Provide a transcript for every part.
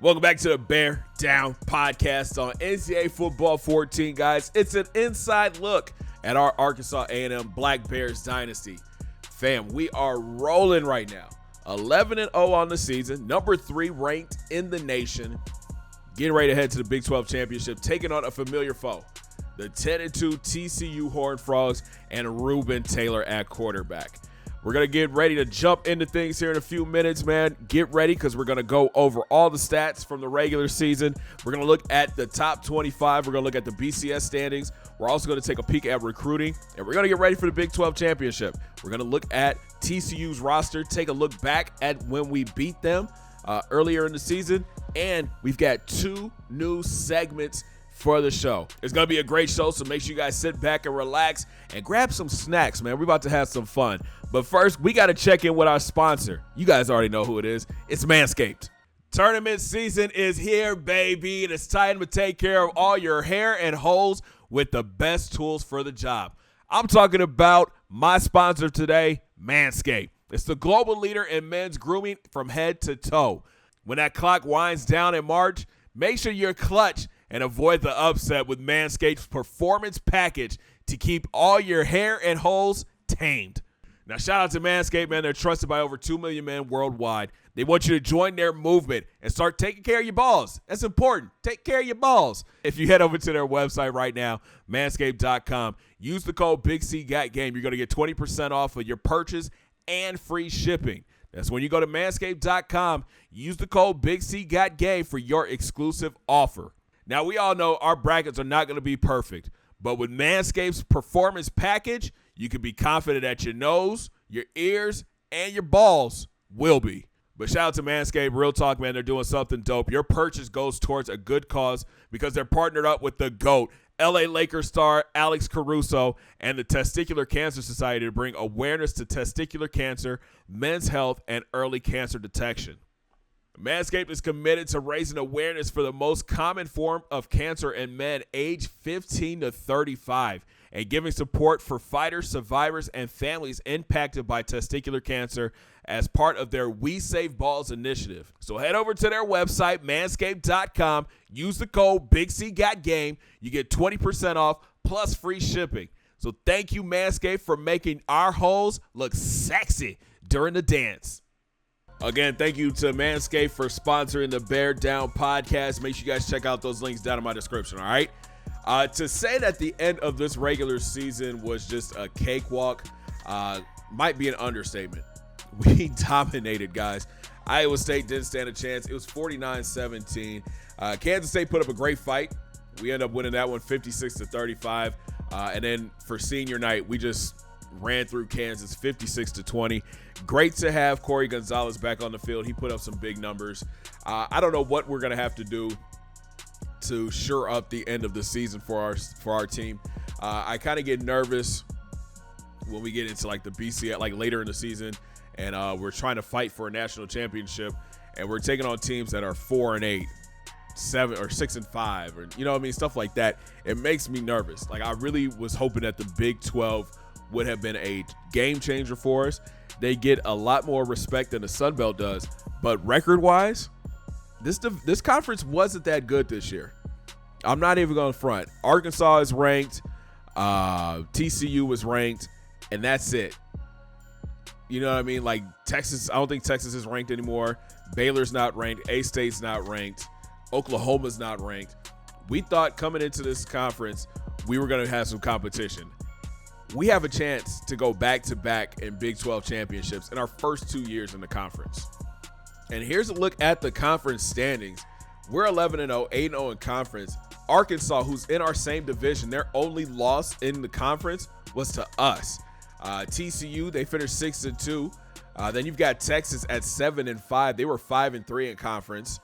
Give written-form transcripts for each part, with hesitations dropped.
Welcome back to the Bear Down Podcast on NCAA Football 14, guys. It's an inside look at our Arkansas A&M Black Bears Dynasty. Fam, we are rolling right now. 11-0 on the season, number 3 ranked in the nation. Getting ready to head to the Big 12 Championship, taking on a familiar foe. The 10-2 TCU Horned Frogs and Ruben Taylor at quarterback. We're going to get ready to jump into things here in a few minutes, man. Get ready because we're going to go over all the stats from the regular season. We're going to look at the top 25. We're going to look at the BCS standings. We're also going to take a peek at recruiting, and we're going to get ready for the Big 12 Championship. We're going to look at TCU's roster, take a look back at when we beat them earlier in the season, and we've got 2 new segments for the show. It's going to be a great show, so make sure you guys sit back and relax and grab some snacks, man. We're about to have some fun. But first, we got to check in with our sponsor. You guys already know who it is. It's Manscaped. Tournament season is here, baby. And it's time to take care of all your hair and holes with the best tools for the job. I'm talking about my sponsor today, Manscaped. It's the global leader in men's grooming from head to toe. When that clock winds down in March, make sure you're clutch and avoid the upset with Manscaped's Performance Package to keep all your hair and holes tamed. Now, shout out to Manscaped, man. They're trusted by over 2 million men worldwide. They want you to join their movement and start taking care of your balls. That's important. Take care of your balls. If you head over to their website right now, manscaped.com, use the code BIGCGOTGAME. You're going to get 20% off of your purchase and free shipping. That's when you go to manscaped.com, use the code BIGCGOTGAME for your exclusive offer. Now, we all know our brackets are not going to be perfect, but with Manscaped's Performance Package, you can be confident that your nose, your ears, and your balls will be. But shout out to Manscaped. Real talk, man. They're doing something dope. Your purchase goes towards a good cause because they're partnered up with the GOAT, LA Lakers star Alex Caruso, and the Testicular Cancer Society to bring awareness to testicular cancer, men's health, and early cancer detection. Manscaped is committed to raising awareness for the most common form of cancer in men aged 15 to 35 and giving support for fighters, survivors, and families impacted by testicular cancer as part of their We Save Balls initiative. So head over to their website, manscaped.com, use the code BIGCGOTGAME. You get 20% off plus free shipping. So thank you, Manscaped, for making our holes look sexy during the dance. Again, thank you to Manscaped for sponsoring the Bear Down Podcast. Make sure you guys check out those links down in my description, all right? To say that the end of this regular season was just a cakewalk might be an understatement. We dominated, guys. Iowa State didn't stand a chance. It was 49-17. Kansas State put up a great fight. We ended up winning that one 56-35. And then for senior night, we just ran through Kansas 56-20. Great to have Corey Gonzalez back on the field. He put up some big numbers. I don't know what we're going to have to do to shore up the end of the season for our team. I kind of get nervous when we get into like the BCS, like later in the season, and we're trying to fight for a national championship, and we're taking on teams that are 4-8, 7 or 6-5, or you know what I mean, stuff like that. It makes me nervous. Like I really was hoping that the Big 12 would have been a game changer for us. They get a lot more respect than the Sun Belt does, but record-wise, this conference wasn't that good this year. I'm not even going to front. Arkansas is ranked, TCU was ranked, and that's it. You know what I mean? Like Texas, I don't think Texas is ranked anymore. Baylor's not ranked. A-State's not ranked. Oklahoma's not ranked. We thought coming into this conference, we were going to have some competition. We have a chance to go back-to-back in Big 12 championships in our first 2 years in the conference. And here's a look at the conference standings. We're 11-0, 8-0 in conference. Arkansas, who's in our same division, their only loss in the conference was to us. TCU, they finished 6-2. Then you've got Texas at 7-5. They were 5-3 in conference.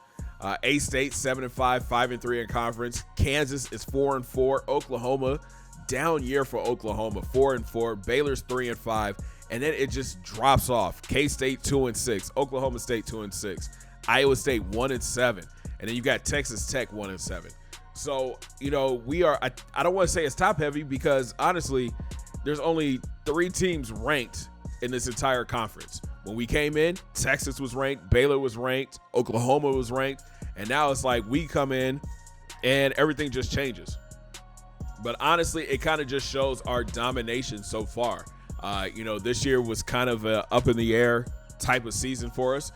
A-State 7-5, 5-3 in conference. Kansas is 4-4. Oklahoma, down year for Oklahoma, 4-4. Baylor's 3-5. And then it just drops off. K-State 2-6. Oklahoma State 2-6. Iowa State 1-7. And then you got Texas Tech 1-7. So, you know, we are, I don't want to say it's top heavy because honestly, there's only 3 teams ranked in this entire conference. When we came in, Texas was ranked, Baylor was ranked, Oklahoma was ranked, And now it's like we come in and everything just changes. But honestly, it kind of just shows our domination so far. This year was kind of a up in the air type of season for us.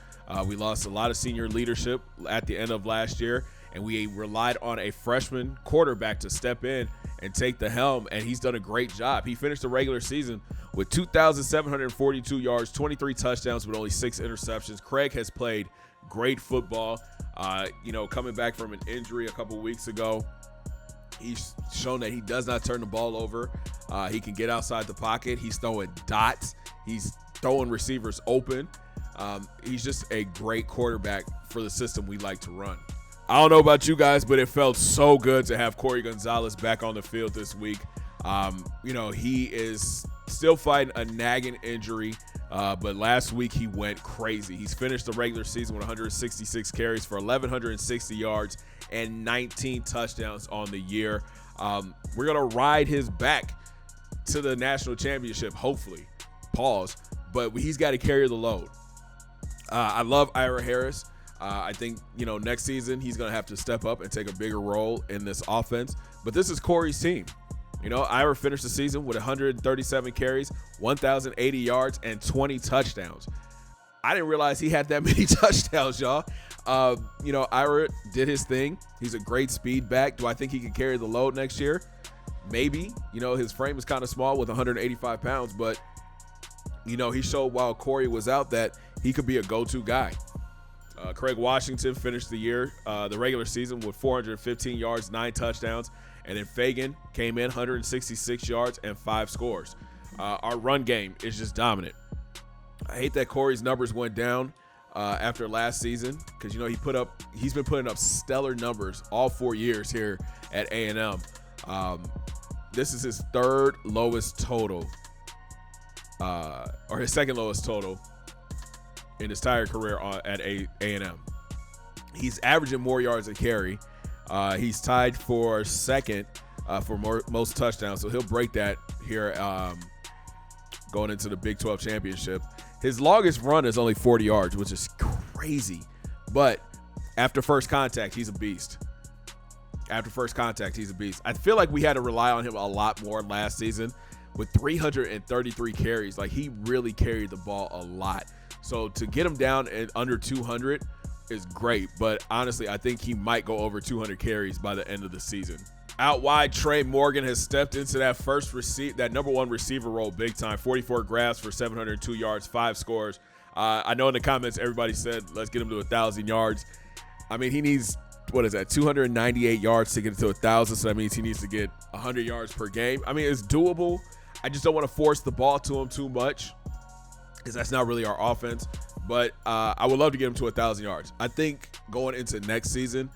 We lost a lot of senior leadership at the end of last year, and we relied on a freshman quarterback to step in and take the helm, and he's done a great job. He finished the regular season with 2,742 yards, 23 touchdowns, with only 6 interceptions. Craig has played great football. Coming back from an injury a couple weeks ago, he's shown that he does not turn the ball over. He can get outside the pocket. He's throwing dots. He's throwing receivers open. He's just a great quarterback for the system we like to run. I don't know about you guys, but it felt so good to have Corey Gonzalez back on the field this week. He is still fighting a nagging injury, but last week he went crazy. He's finished the regular season with 166 carries for 1,160 yards and 19 touchdowns on the year. We're going to ride his back to the national championship, hopefully. Pause. But he's got to carry the load. I love Ira Harris. I think, next season he's going to have to step up and take a bigger role in this offense. But this is Corey's team. Ira finished the season with 137 carries, 1,080 yards, and 20 touchdowns. I didn't realize he had that many touchdowns, y'all. Ira did his thing. He's a great speed back. Do I think he can carry the load next year? Maybe. His frame is kind of small with 185 pounds, but, he showed while Corey was out that he could be a go-to guy. Craig Washington finished the regular season with 415 yards, 9 touchdowns. And then Fagan came in 166 yards and 5 scores. Our run game is just dominant. I hate that Corey's numbers went down after last season because, he's been putting up stellar numbers all 4 years here at A&M. This is his third lowest total or his second lowest total in his entire career at A&M. He's averaging more yards a carry. He's tied for second for most touchdowns, so he'll break that here going into the Big 12 championship. His longest run is only 40 yards, which is crazy. But after first contact, he's a beast. I feel like we had to rely on him a lot more last season with 333 carries. Like, he really carried the ball a lot. So to get him down at under 200 is great, but honestly, I think he might go over 200 carries by the end of the season. Out wide, Trey Morgan has stepped into that number one receiver role big time. 44 grabs for 702 yards, 5 scores. I know in the comments everybody said, let's get him to 1,000 yards. I mean, he needs, 298 yards to get to 1,000, so that means he needs to get 100 yards per game. I mean, it's doable. I just don't want to force the ball to him too much because that's not really our offense. But I would love to get him to 1,000 yards. I think going into next season,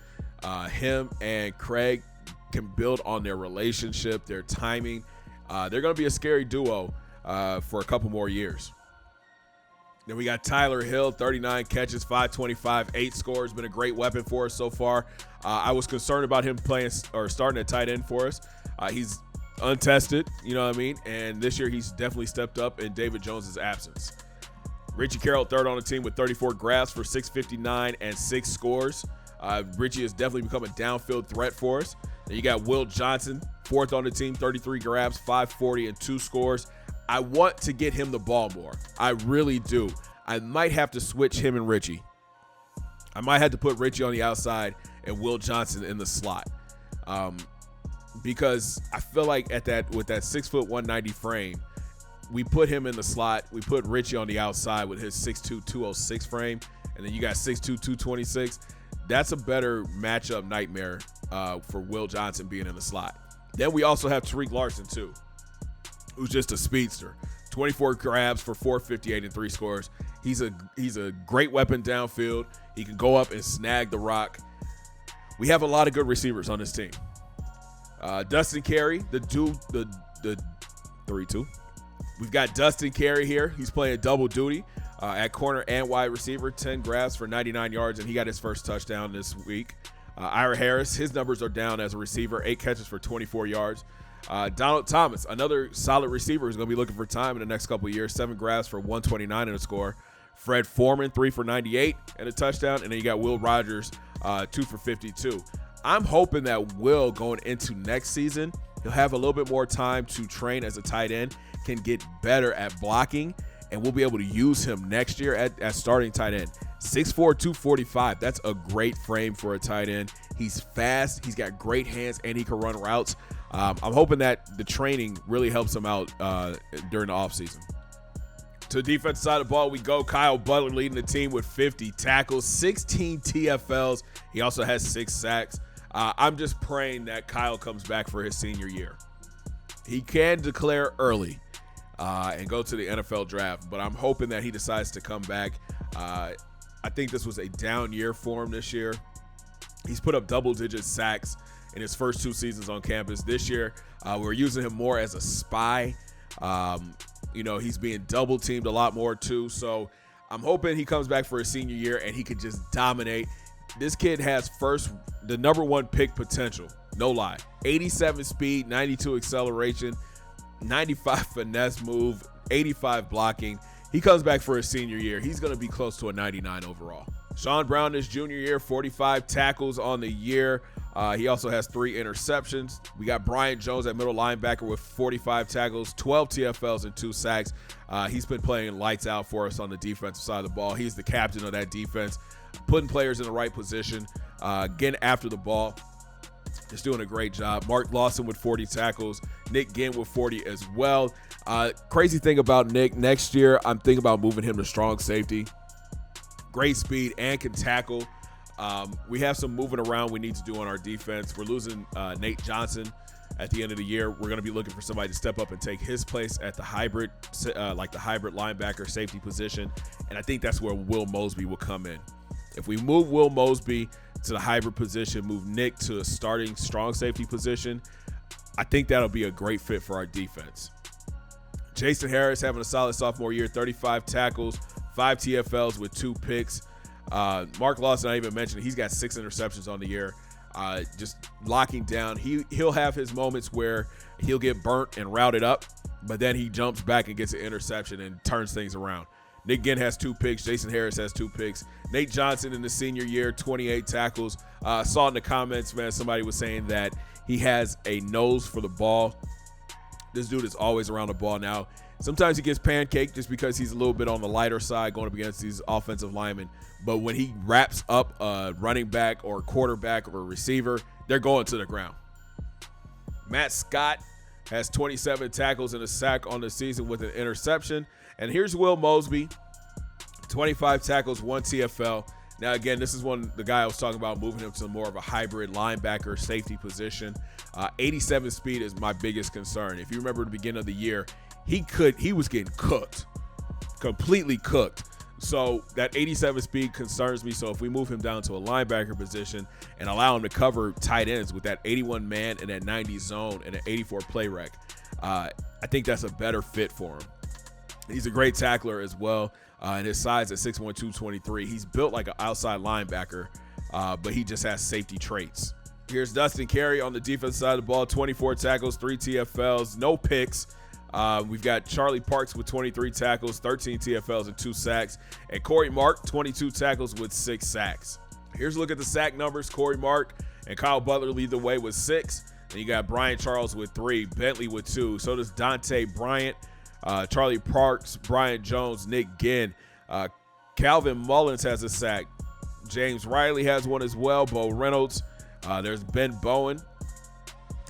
him and Craig can build on their relationship, their timing. They're going to be a scary duo for a couple more years. Then we got Tyler Hill, 39 catches, 525, 8 scores. Been a great weapon for us so far. I was concerned about him starting at tight end for us. He's untested, you know what I mean? And this year he's definitely stepped up in David Jones's absence. Richie Carroll, third on the team with 34 grabs for 659 and 6 scores. Richie has definitely become a downfield threat for us. Then you got Will Johnson, fourth on the team, 33 grabs, 540 and 2 scores. I want to get him the ball more. I really do. I might have to switch him and Richie. I might have to put Richie on the outside and Will Johnson in the slot. Because I feel like with that 6'1", 190 frame, we put him in the slot. We put Richie on the outside with his 6'2", 206 frame. And then you got 6'2", 226. That's a better matchup nightmare for Will Johnson being in the slot. Then we also have Tariq Larson, too, who's just a speedster. 24 grabs for 458 and 3 scores. He's a great weapon downfield. He can go up and snag the rock. We have a lot of good receivers on this team. Dustin Carey, the 3-2. We've got Dustin Carey here. He's playing double duty at corner and wide receiver. 10 grabs for 99 yards, and he got his first touchdown this week. Ira Harris, his numbers are down as a receiver. 8 catches for 24 yards. Donald Thomas, another solid receiver who's going to be looking for time in the next couple of years. 7 grabs for 129 and a score. Fred Foreman, 3 for 98 and a touchdown. And then you got Will Rogers, 2 for 52. I'm hoping that Will, going into next season, he'll have a little bit more time to train as a tight end, can get better at blocking, and we'll be able to use him next year at starting tight end. 6'4", 245. That's a great frame for a tight end. He's fast. He's got great hands, and he can run routes. I'm hoping that the training really helps him out during the offseason. To the defensive side of the ball we go. Kyle Butler leading the team with 50 tackles, 16 TFLs. He also has 6 sacks. I'm just praying that Kyle comes back for his senior year. He can declare early and go to the NFL draft, but I'm hoping that he decides to come back. I think this was a down year for him this year. He's put up double-digit sacks in his first 2 seasons on campus. This year, we're using him more as a spy. He's being double-teamed a lot more too. So I'm hoping he comes back for his senior year and he could just dominate. This kid has the number 1 pick potential. No lie. 87 speed, 92 acceleration, 95 finesse move, 85 blocking. He comes back for his senior year. He's going to be close to a 99 overall. Sean Brown, his junior year, 45 tackles on the year. He also has 3 interceptions. We got Brian Jones at middle linebacker with 45 tackles, 12 TFLs, and 2 sacks. He's been playing lights out for us on the defensive side of the ball. He's the captain of that defense, putting players in the right position, getting after the ball. Just doing a great job. Mark Lawson with 40 tackles. Nick Ginn with 40 as well. Crazy thing about Nick, next year I'm thinking about moving him to strong safety. Great speed and can tackle. We have some moving around we need to do on our defense. We're losing Nate Johnson at the end of the year. We're going to be looking for somebody to step up and take his place at the hybrid, the hybrid linebacker safety position. And I think that's where Will Mosby will come in. If we move Will Mosby to the hybrid position, move Nick to a starting strong safety position, I think that'll be a great fit for our defense. Jason Harris having a solid sophomore year, 35 tackles, 5 TFLs with 2 picks. Mark Lawson, I even mentioned, he's got 6 interceptions on the year. Just locking down. He'll have his moments where he'll get burnt and routed up, but then he jumps back and gets an interception and turns things around. Nick Ginn has 2 picks. Jason Harris has 2 picks. Nate Johnson in the senior year, 28 tackles. Saw in the comments, man, somebody was saying that he has a nose for the ball. This dude is always around the ball now. Sometimes he gets pancaked just because he's a little bit on the lighter side going up against these offensive linemen. But when he wraps up a running back or quarterback or a receiver, they're going to the ground. Matt Scott has 27 tackles and a sack on the season with an interception. And here's Will Mosby, 25 tackles, 1 TFL. Now, again, this is the guy I was talking about, moving him to more of a hybrid linebacker safety position. 87 speed is my biggest concern. If you remember the beginning of the year, he was getting cooked, completely cooked. So that 87 speed concerns me. So if we move him down to a linebacker position and allow him to cover tight ends with that 81 man and that 90 zone and an 84 play rec, I think that's a better fit for him. He's a great tackler as well, and his size at 6'1", 223. He's built like an outside linebacker, but he just has safety traits. Here's Dustin Carey on the defense side of the ball, 24 tackles, 3 TFLs, no picks. We've got Charlie Parks with 23 tackles, 13 TFLs, and 2 sacks. And Corey Mark, 22 tackles with 6 sacks. Here's a look at the sack numbers. Corey Mark and Kyle Butler lead the way with 6. Then you got Brian Charles with 3, Bentley with 2. So does Dante Bryant, Charlie Parks, Brian Jones, Nick Ginn. Calvin Mullins has a sack. James Riley has one as well. Bo Reynolds. There's Ben Bowen.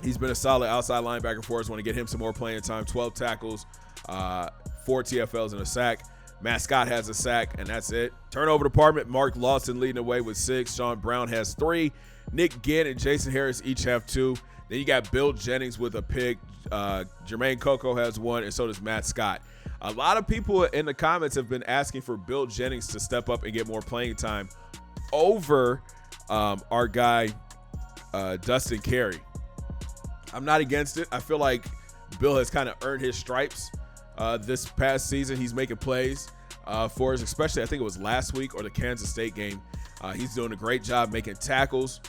He's been a solid outside linebacker for us. Want to get him some more playing time. 12 tackles, 4 TFLs, and a sack. Matt Scott has a sack, and that's it. Turnover department, Mark Lawson leading the way with 6. Sean Brown has 3. Nick Ginn and Jason Harris each have 2. Then you got Bill Jennings with a pick. Jermaine Coco has 1, and so does Matt Scott. A lot of people in the comments have been asking for Bill Jennings to step up and get more playing time over our guy, Dustin Carey. I'm not against it. I feel like Bill has kind of earned his stripes this past season. He's making plays for us, especially I think it was last week or the Kansas State game. He's doing a great job making tackles.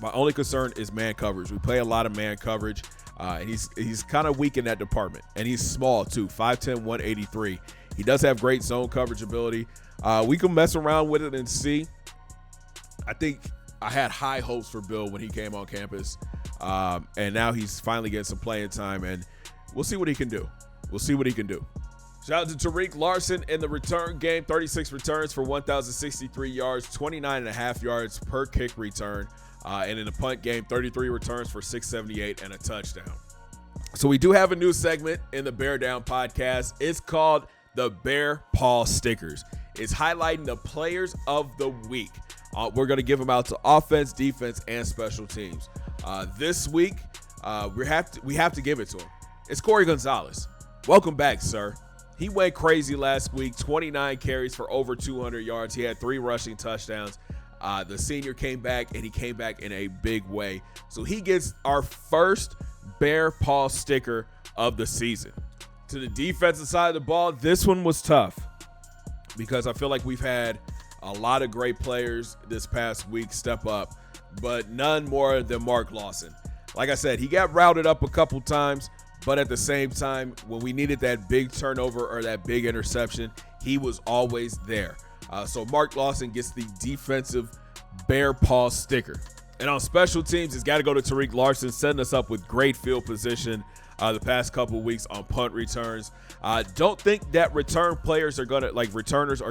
My only concern is man coverage. We play a lot of man coverage, and he's kind of weak in that department. And he's small too, 5'10", 183. He does have great zone coverage ability. We can mess around with it and see. I think I had high hopes for Bill when he came on campus, and now he's finally getting some playing time, and we'll see what he can do. Shout out to Tariq Larson in the return game, 36 returns for 1,063 yards, 29.5 yards per kick return. And in the punt game, 33 returns for 678 and a touchdown. So we do have a new segment in the Bear Down podcast. It's called the Bear Paw Stickers. It's highlighting the players of the week. We're going to give them out to offense, defense, and special teams. This week, we have to give it to him. It's Corey Gonzalez. Welcome back, sir. He went crazy last week, 29 carries for over 200 yards. He had 3 rushing touchdowns. The senior came back, and he came back in a big way. So he gets our first Bear Paw sticker of the season. To the defensive side of the ball, this one was tough because I feel like we've had a lot of great players this past week step up, but none more than Mark Lawson. Like I said, he got routed up a couple times, but at the same time, when we needed that big turnover or that big interception, he was always there. So Mark Lawson gets the defensive Bear Paw sticker. And on special teams, it's got to go to Tariq Larson, setting us up with great field position the past couple weeks on punt returns. Don't think that returners are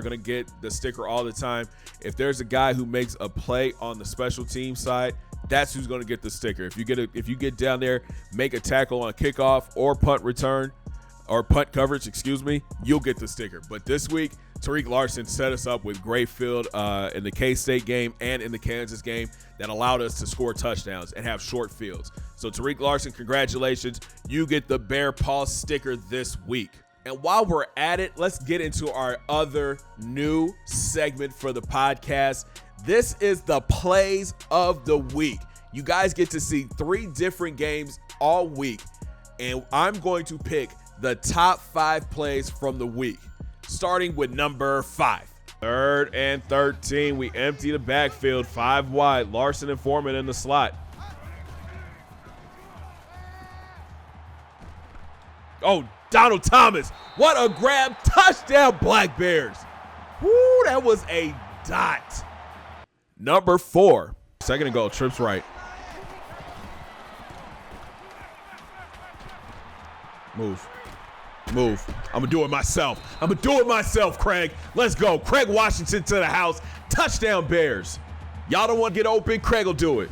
gonna get the sticker all the time. If there's a guy who makes a play on the special team side, that's who's gonna get the sticker. If you get down there, make a tackle on kickoff or punt return or punt coverage, you'll get the sticker. But this week, Tariq Larson set us up with great field in the K-State game and in the Kansas game that allowed us to score touchdowns and have short fields. So Tariq Larson, congratulations. You get the Bear Paw sticker this week. And while we're at it, let's get into our other new segment for the podcast. This is the plays of the week. You guys get to see 3 different games all week, and I'm going to pick the top 5 plays from the week, starting with number 5. 3rd and 13. We empty the backfield, 5 wide. Larson and Foreman in the slot. Oh, Donald Thomas. What a grab. Touchdown, Black Bears. Woo, that was a dot. Number 4. 2nd and goal. Trips right. Move. I'm going to do it myself, Craig. Let's go. Craig Washington to the house. Touchdown, Bears. Y'all don't want to get open. Craig will do it.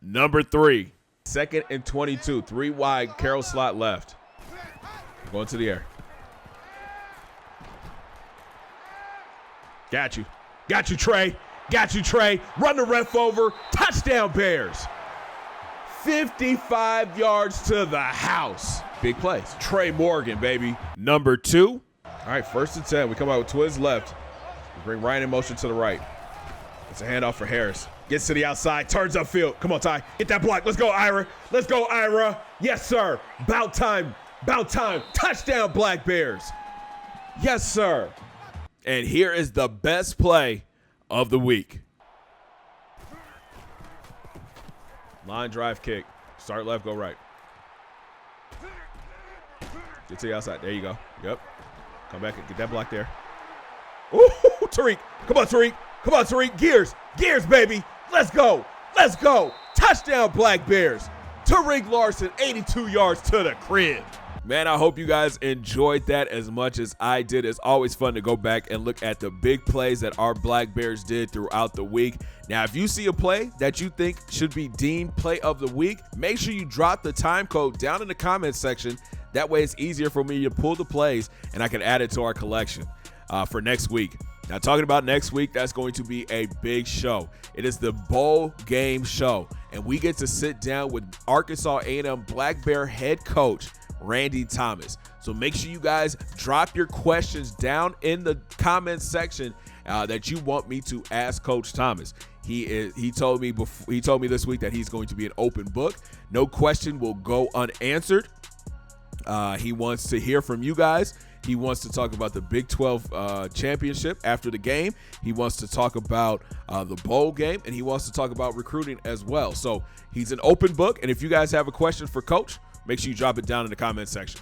Number 3. 2nd and 22. 3 wide. Carroll slot left. Going to the air. Got you, Trey. Run the ref over. Touchdown, Bears. 55 yards to the house. Big plays. Trey Morgan, baby. Number 2. All right, 1st and 10. We come out with Twiz left. We bring Ryan in motion to the right. It's a handoff for Harris. Gets to the outside, turns upfield. Come on, Ty. Get that block. Let's go, Ira. Yes, sir. About time. Touchdown, Black Bears. Yes, sir. And here is the best play of the week. Line drive kick. Start left, go right. Get to the outside. There you go. Yep. Come back and get that block there. Ooh, Tariq. Come on, Tariq. Gears, baby. Let's go. Touchdown, Black Bears. Tariq Larson, 82 yards to the crib. Man, I hope you guys enjoyed that as much as I did. It's always fun to go back and look at the big plays that our Black Bears did throughout the week. Now, if you see a play that you think should be deemed play of the week, make sure you drop the time code down in the comments section. That way it's easier for me to pull the plays and I can add it to our collection for next week. Now, talking about next week, that's going to be a big show. It is the bowl game show, and we get to sit down with Arkansas A&M Black Bear head coach Randy Thomas. So make sure you guys drop your questions down in the comments section that you want me to ask Coach Thomas. He told me this week that he's going to be an open book. No question will go unanswered. He wants to hear from you guys. He wants to talk about the Big 12 championship after the game. He wants to talk about the bowl game, and he wants to talk about recruiting as well. So he's an open book, and if you guys have a question for Coach, make sure you drop it down in the comment section.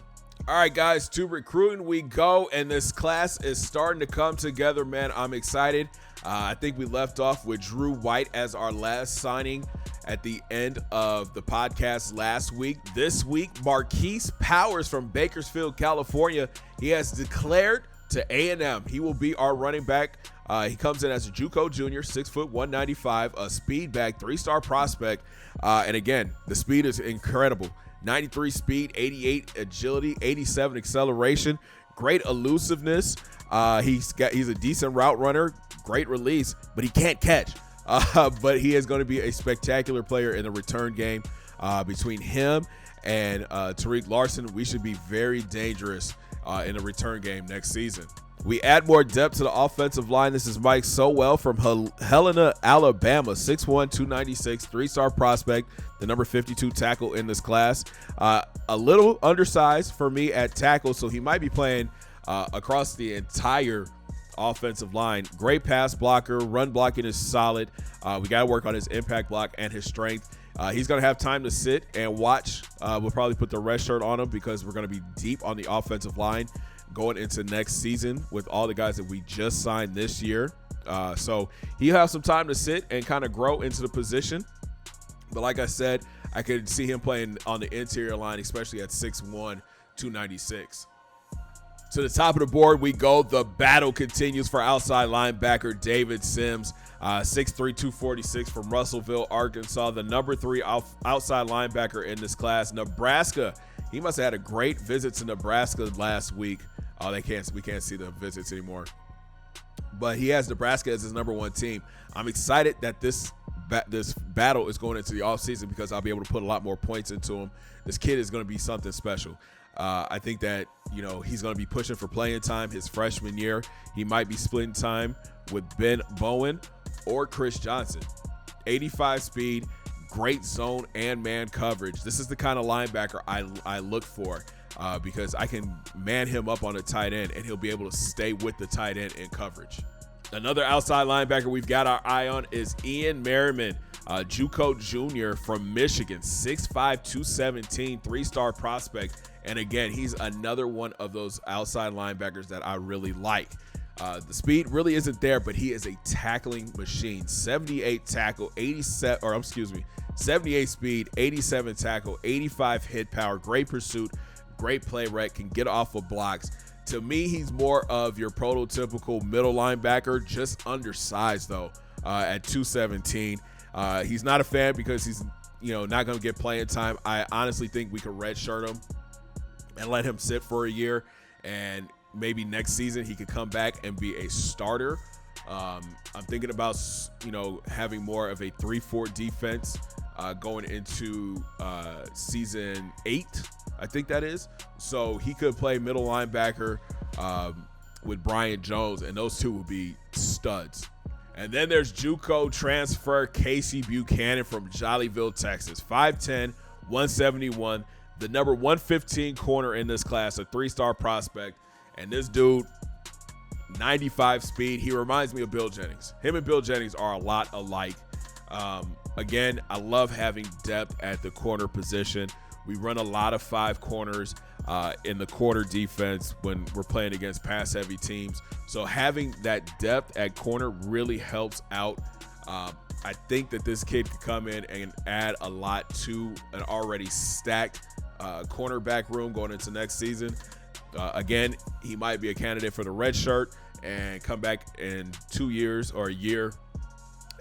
All right, guys, to recruiting we go, and this class is starting to come together, man. I'm excited. I think we left off with Drew White as our last signing at the end of the podcast last week. This week, Marquise Powers from Bakersfield, California, he has declared to A&M. He will be our running back. He comes in as a JUCO junior, 6 foot, 195, a speed back, 3-star prospect. And again, the speed is incredible. 93 speed, 88 agility, 87 acceleration, great elusiveness. He's a decent route runner, great release, but he can't catch. But he is going to be a spectacular player in the return game. Between him and Tariq Larson, we should be very dangerous in the return game next season. We add more depth to the offensive line. This is Mike Sowell from Helena, Alabama, 6'1", 296, 3-star prospect, the number 52 tackle in this class. A little undersized for me at tackle, so he might be playing across the entire offensive line. Great pass blocker, run blocking is solid. We got to work on his impact block and his strength. He's going to have time to sit and watch. We'll probably put the red shirt on him because we're going to be deep on the offensive line going into next season with all the guys that we just signed this year. So he'll have some time to sit and kind of grow into the position. But like I said, I could see him playing on the interior line, especially at 6'1", 296. To the top of the board we go. The battle continues for outside linebacker David Sims, 6'3", 246 from Russellville, Arkansas, the number 3 outside linebacker in this class. Nebraska, he must have had a great visit to Nebraska last week. Oh, we can't see the visits anymore. But he has Nebraska as his number 1 team. I'm excited that this battle is going into the offseason because I'll be able to put a lot more points into him. This kid is going to be something special. I think that, he's going to be pushing for playing time his freshman year. He might be splitting time with Ben Bowen or Chris Johnson. 85 speed, great zone and man coverage. This is the kind of linebacker I look for because I can man him up on a tight end and he'll be able to stay with the tight end in coverage. Another outside linebacker we've got our eye on is Ian Merriman, JUCO junior from Michigan, 6'5", 217, 3-star prospect. And again, he's another one of those outside linebackers that I really like. The speed really isn't there, but he is a tackling machine. 78 tackle, 78 speed, 87 tackle, 85 hit power, great pursuit, great play rec, can get off of blocks. To me, he's more of your prototypical middle linebacker, just undersized though, at 217. He's not a fan because he's not going to get playing time. I honestly think we could redshirt him and let him sit for a year, and maybe next season he could come back and be a starter. I'm thinking about having more of a 3-4 defense going into season 8, I think that is. So he could play middle linebacker with Brian Jones, and those two would be studs. And then there's JUCO transfer Casey Buchanan from Jollyville, Texas, 5'10", 171, the number 115 corner in this class, a 3-star prospect. And this dude, 95 speed. He reminds me of Bill Jennings. Him and Bill Jennings are a lot alike. Again, I love having depth at the corner position. We run a lot of 5 corners in the corner defense when we're playing against pass-heavy teams. So having that depth at corner really helps out. I think that this kid could come in and add a lot to an already stacked cornerback room going into next season. Again, he might be a candidate for the red shirt and come back in 2 years or a year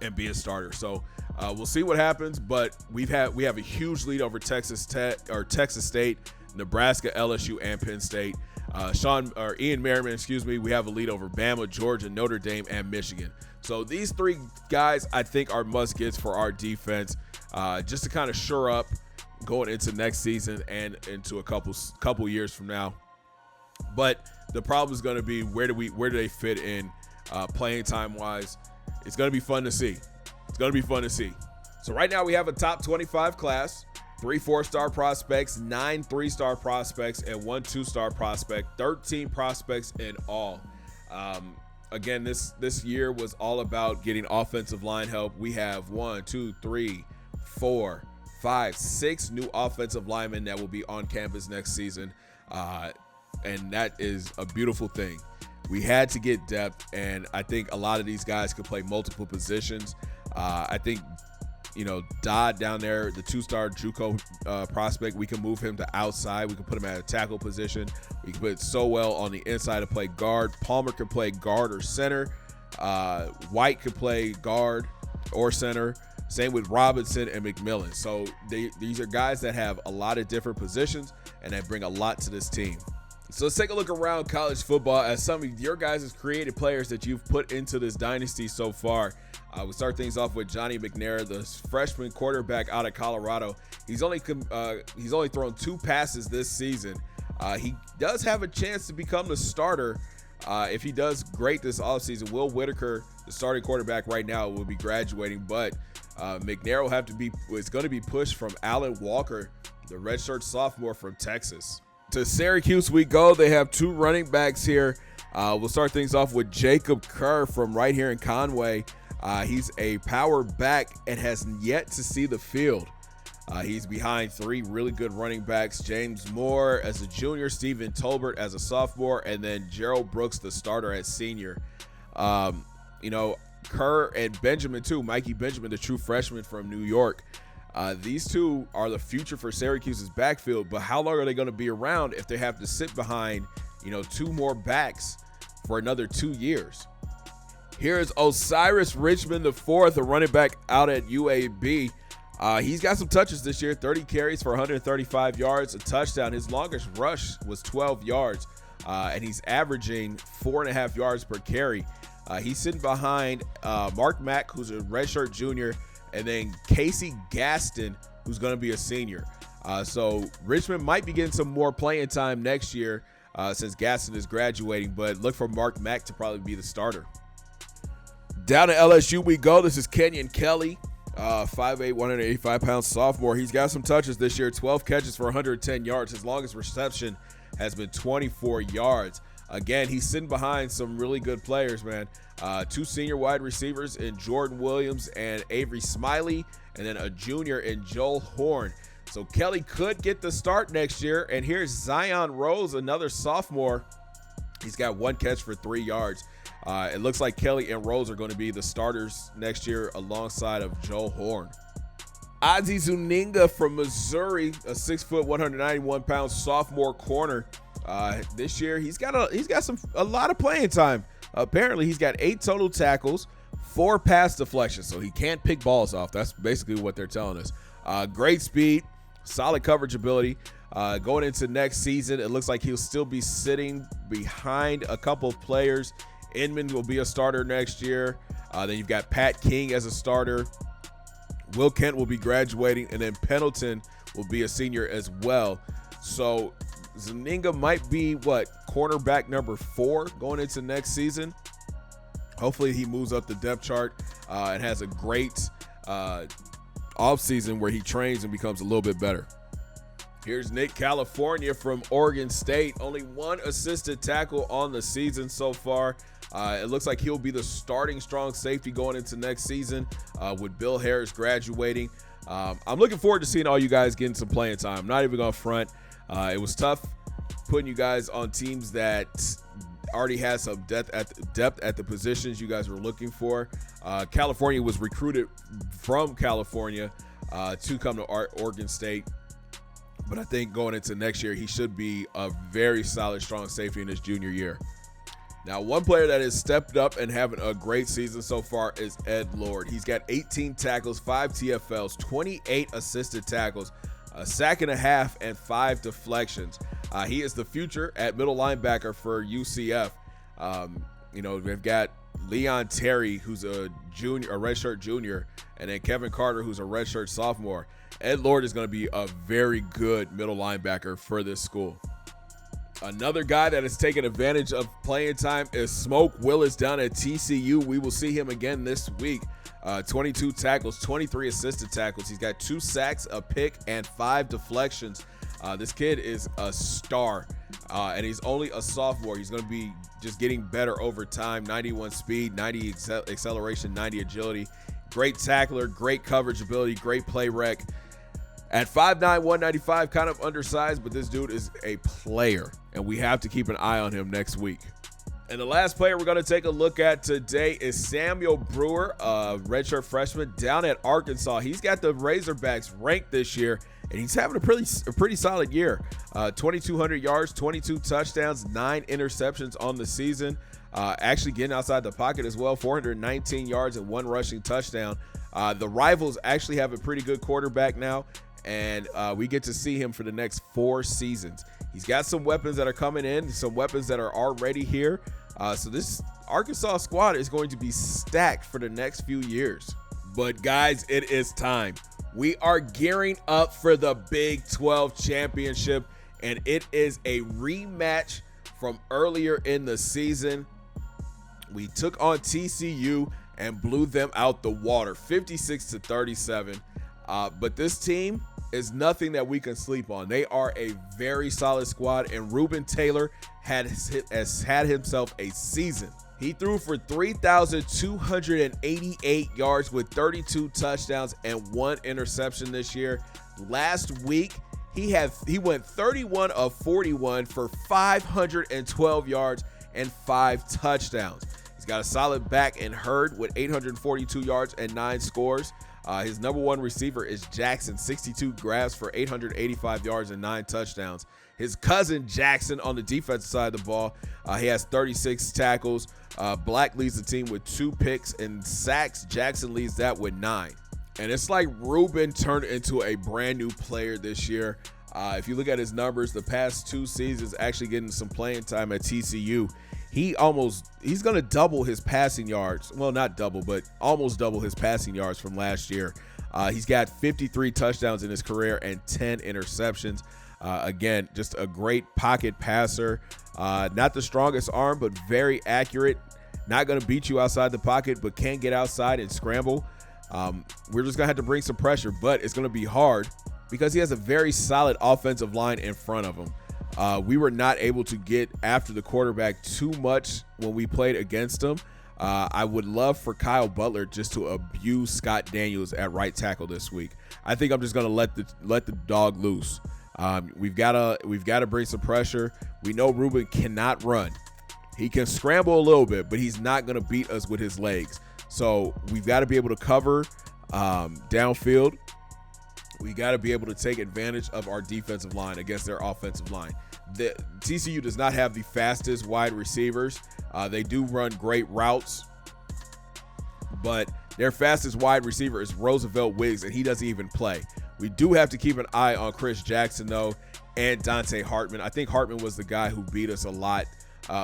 and be a starter. So we'll see what happens, but we have a huge lead over Texas State, Nebraska, LSU, and Penn State. Ian Merriman, we have a lead over Bama, Georgia, Notre Dame, and Michigan. So these 3 guys I think are must-gets for our defense, just to kind of shore up going into next season and into a couple years from now. But the problem is going to be where do they fit in playing time wise. It's going to be fun to see. So right now we have a top 25 class, 3 4-star prospects, 9 3-star prospects, and 1 2-star prospect, 13 prospects in all. Again, this year was all about getting offensive line help. We have 1, 2, 3, 4, 5, 6 new offensive linemen that will be on campus next season. And that is a beautiful thing. We had to get depth, and I think a lot of these guys could play multiple positions. I think, Dodd down there, the 2-star JUCO prospect, we can move him to outside. We can put him at a tackle position. We can put Sowell on the inside to play guard. Palmer can play guard or center. White could play guard or center. Same with Robinson and McMillan. So these are guys that have a lot of different positions and that bring a lot to this team. So let's take a look around college football at some of your guys' creative players that you've put into this dynasty so far. We'll start things off with Johnny McNair, the freshman quarterback out of Colorado. He's only thrown 2 passes this season. He does have a chance to become the starter if he does great this offseason. Will Whitaker, the starting quarterback right now, will be graduating, but McNair is going to be pushed from Alan Walker, the redshirt sophomore from Texas. To Syracuse we go. They have 2 running backs here. We'll start things off with Jacob Kerr from right here in Conway. He's a power back and has yet to see the field. He's behind 3 really good running backs, James Moore as a junior, Stephen Tolbert as a sophomore, and then Gerald Brooks, the starter, as senior. Kerr and Benjamin too, Mikey Benjamin, the true freshman from New York. These 2 are the future for Syracuse's backfield, but how long are they going to be around if they have to sit behind, 2 more backs for another 2 years? Here's Osiris Richmond IV, a running back out at UAB. He's got some touches this year, 30 carries for 135 yards, a touchdown. His longest rush was 12 yards, and he's averaging 4.5 yards per carry. He's sitting behind Mark Mack, who's a redshirt junior, and then Casey Gaston, who's going to be a senior. So Richmond might be getting some more playing time next year since Gaston is graduating, but look for Mark Mack to probably be the starter. Down to LSU we go. This is Kenyon Kelly, 5'8", 185-pound sophomore. He's got some touches this year, 12 catches for 110 yards. His longest reception has been 24 yards. Again, he's sitting behind some really good players, man. 2 senior wide receivers in Jordan Williams and Avery Smiley, and then a junior in Joel Horn. So Kelly could get the start next year. And here's Zion Rose, another sophomore. He's got 1 catch for 3 yards. It looks like Kelly and Rose are going to be the starters next year alongside of Joel Horn. Ozzie Zuninga from Missouri, a 6', 191-pound sophomore corner. This year he's got a lot of playing time. Apparently he's got 8 total tackles, 4 pass deflections, so he can't pick balls off. That's basically what they're telling us. Great speed, solid coverage ability. Going into next season, it looks like he'll still be sitting behind a couple of players. Inman will be a starter next year. Then you've got Pat King as a starter. Will Kent will be graduating, and then Pendleton will be a senior as well. So Zuninga might be cornerback number 4 going into next season. Hopefully he moves up the depth chart and has a great offseason where he trains and becomes a little bit better. Here's Nick California from Oregon State. Only 1 assisted tackle on the season so far. It looks like he'll be the starting strong safety going into next season with Bill Harris graduating. I'm looking forward to seeing all you guys getting some playing time. I'm not even going to front. It was tough putting you guys on teams that already had some depth at the positions you guys were looking for. California was recruited from California to come to Oregon State. But I think going into next year, he should be a very solid, strong safety in his junior year. Now, one player that has stepped up and having a great season so far is Ed Lord. He's got 18 tackles, 5 TFLs, 28 assisted tackles, a sack and a half, and 5 deflections. He is the future at middle linebacker for UCF. We've got Leon Terry, who's a redshirt junior, and then Kevin Carter, who's a redshirt sophomore. Ed Lord is going to be a very good middle linebacker for this school. Another guy that has taken advantage of playing time is Smoke Willis down at TCU. We will see him again this week. 22 tackles, 23 assisted tackles. He's got 2 sacks, a pick, and 5 deflections. This kid is a star, and he's only a sophomore. He's going to be just getting better over time. 91 speed, 90 acceleration, 90 agility. Great tackler, great coverage ability, great play rec. At 5'9", 195, kind of undersized, but this dude is a player, and we have to keep an eye on him next week. And the last player we're going to take a look at today is Samuel Brewer, a redshirt freshman down at Arkansas. He's got the Razorbacks ranked this year, and he's having a pretty solid year. 2,200 yards, 22 touchdowns, 9 interceptions on the season. Actually getting outside the pocket as well, 419 yards and 1 rushing touchdown. The Rivals actually have a pretty good quarterback now, and we get to see him for the next 4 seasons. He's got some weapons that are coming in, some weapons that are already here. So this Arkansas squad is going to be stacked for the next few years. But guys, it is time. We are gearing up for the Big 12 championship, and it is a rematch from earlier in the season. We took on TCU and blew them out the water, 56-37. But this team is nothing that we can sleep on. They are a very solid squad, and Ruben Taylor has had himself a season. He threw for 3,288 yards with 32 touchdowns and 1 interception this year. Last week, he went 31 of 41 for 512 yards and 5 touchdowns. He's got a solid back in Hurd with 842 yards and 9 scores. His number 1 receiver is Jackson, 62 grabs for 885 yards and 9 touchdowns. His cousin Jackson on the defensive side of the ball, he has 36 tackles. Black leads the team with 2 picks and sacks. Jackson leads that with 9. And it's like Ruben turned into a brand new player this year. If you look at his numbers, the past 2 seasons actually getting some playing time at TCU, he's going to double his passing yards. Well, not double, but almost double his passing yards from last year. He's got 53 touchdowns in his career and 10 interceptions. Again, just a great pocket passer. Not the strongest arm, but very accurate. Not going to beat you outside the pocket, but can get outside and scramble. We're just going to have to bring some pressure, but it's going to be hard because he has a very solid offensive line in front of him. We were not able to get after the quarterback too much when we played against him. I would love for Kyle Butler just to abuse Scott Daniels at right tackle this week. I think I'm just going to let the dog loose. We've got to bring some pressure. We know Ruben cannot run. He can scramble a little bit, but he's not going to beat us with his legs. So we've got to be able to cover downfield. We got to be able to take advantage of our defensive line against their offensive line. The TCU does not have the fastest wide receivers. They do run great routes, but their fastest wide receiver is Roosevelt Wiggs, and he doesn't even play. We do have to keep an eye on Chris Jackson, though, and Dante Hartman. I think Hartman was the guy who beat us a lot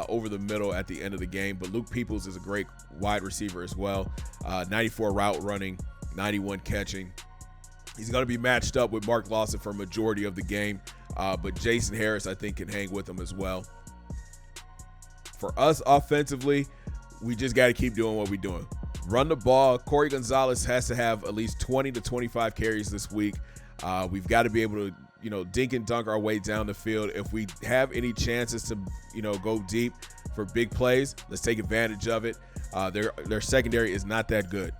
over the middle at the end of the game, but Luke Peoples is a great wide receiver as well. 94 route running, 91 catching. He's going to be matched up with Mark Lawson for a majority of the game, but Jason Harris, I think, can hang with him as well. For us offensively, we just got to keep doing what we're doing. Run the ball. Corey Gonzalez has to have at least 20 to 25 carries this week. We've got to be able to, dink and dunk our way down the field. If we have any chances to, go deep for big plays, let's take advantage of it. Their secondary is not that good.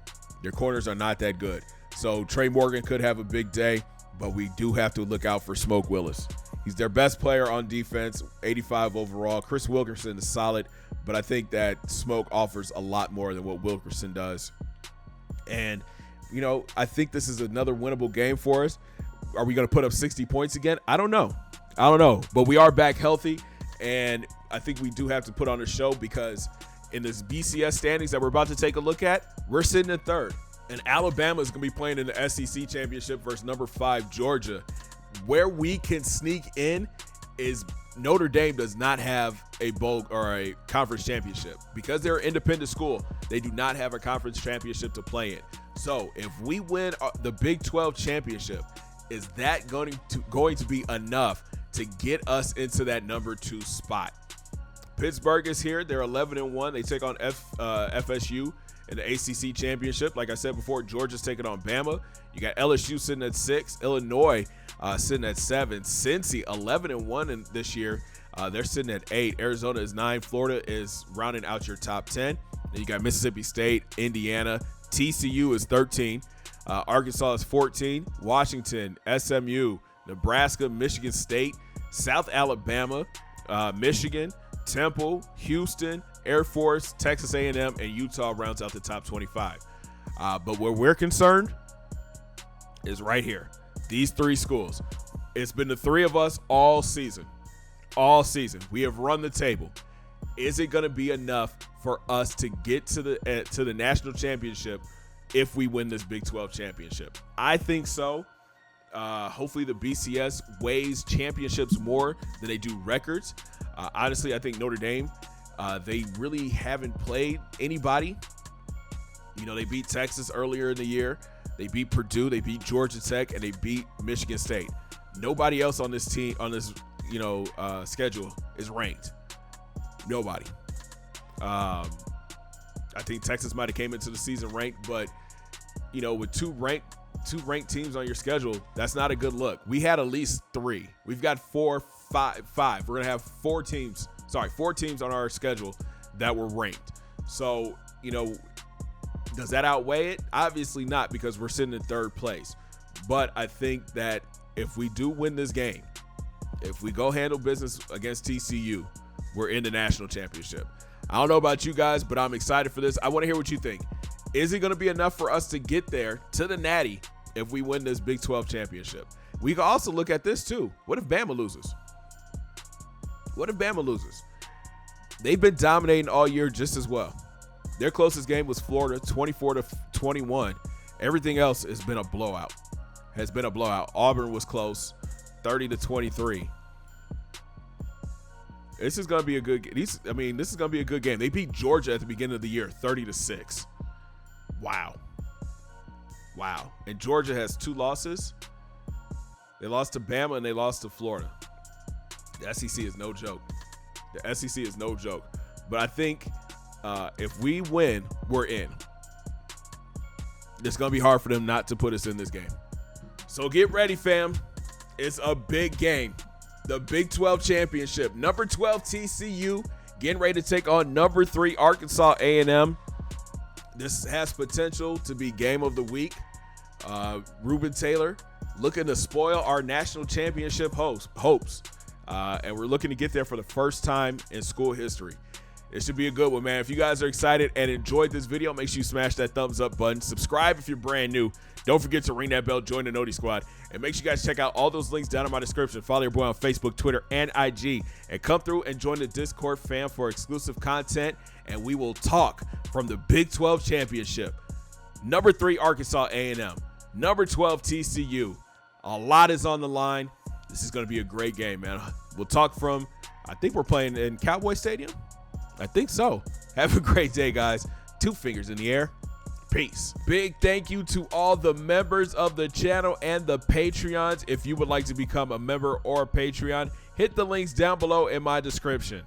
Their corners are not that good. So Trey Morgan could have a big day, but we do have to look out for Smoke Willis. He's their best player on defense, 85 overall. Chris Wilkerson is solid, but I think that Smoke offers a lot more than what Wilkerson does. And, I think this is another winnable game for us. Are we going to put up 60 points again? I don't know. But we are back healthy, and I think we do have to put on a show because in this BCS standings that we're about to take a look at, we're sitting in 3rd. And Alabama is going to be playing in the SEC championship versus number 5 Georgia. Where we can sneak in is Notre Dame does not have a bowl or a conference championship. Because they're an independent school, they do not have a conference championship to play in. So if we win the Big 12 championship, is that going to be enough to get us into that number 2 spot? Pittsburgh is here. They're 11-1. They take on FSU in the ACC championship. Like I said before, Georgia's taking on Bama. You got LSU sitting at 6, Illinois sitting at 7, Cincy 11-1 this year. They're sitting at 8. Arizona is 9. Florida is rounding out your top 10. Then you got Mississippi State, Indiana. TCU is 13. Arkansas is 14. Washington, SMU, Nebraska, Michigan State, South Alabama, Michigan, Temple, Houston, Air Force, Texas A&M, and Utah rounds out the top 25. But where we're concerned is right here. These three schools. It's been the three of us all season. All season. We have run the table. Is it going to be enough for us to get to the national championship if we win this Big 12 championship? I think so. Hopefully the BCS weighs championships more than they do records. Honestly, I think Notre Dame, they really haven't played anybody. You know, they beat Texas earlier in the year. They beat Purdue, they beat Georgia Tech, and they beat Michigan State. Nobody else on this team, on this, schedule is ranked. Nobody. I think Texas might have came into the season ranked, but, with two ranked teams on your schedule, that's not a good look. We had at least three. We've got five. We're going to have four teams on our schedule that were ranked. So, does that outweigh it? Obviously not, because we're sitting in third place. But I think that if we do win this game, if we go handle business against TCU, we're in the national championship. I don't know about you guys, but I'm excited for this. I want to hear what you think. Is it going to be enough for us to get there to the Natty if we win this Big 12 championship? We can also look at this too. What if Bama loses? They've been dominating all year just as well. Their closest game was Florida, 24-21. Everything else has been a blowout. Auburn was close, 30-23. This is going to be a good game. They beat Georgia at the beginning of the year, 30-6. Wow. And Georgia has two losses. They lost to Bama and they lost to Florida. The SEC is no joke. But I think if we win, we're in. It's going to be hard for them not to put us in this game. So get ready, fam. It's a big game. The Big 12 championship. Number 12 TCU getting ready to take on number 3 Arkansas A&M. This has potential to be game of the week. Ruben Taylor looking to spoil our national championship hopes. And we're looking to get there for the first time in school history. It should be a good one, man. If you guys are excited and enjoyed this video, make sure you smash that thumbs up button. Subscribe if you're brand new. Don't forget to ring that bell, join the Noti Squad. And make sure you guys check out all those links down in my description. Follow your boy on Facebook, Twitter, and IG. And come through and join the Discord fam for exclusive content. And we will talk from the Big 12 championship. Number 3, Arkansas A&M. Number 12, TCU. A lot is on the line. This is going to be a great game, man. We'll talk from, I think we're playing in Cowboy Stadium. I think so. Have a great day, guys. 2 fingers in the air. Peace. Big thank you to all the members of the channel and the Patreons. If you would like to become a member or a Patreon, hit the links down below in my description.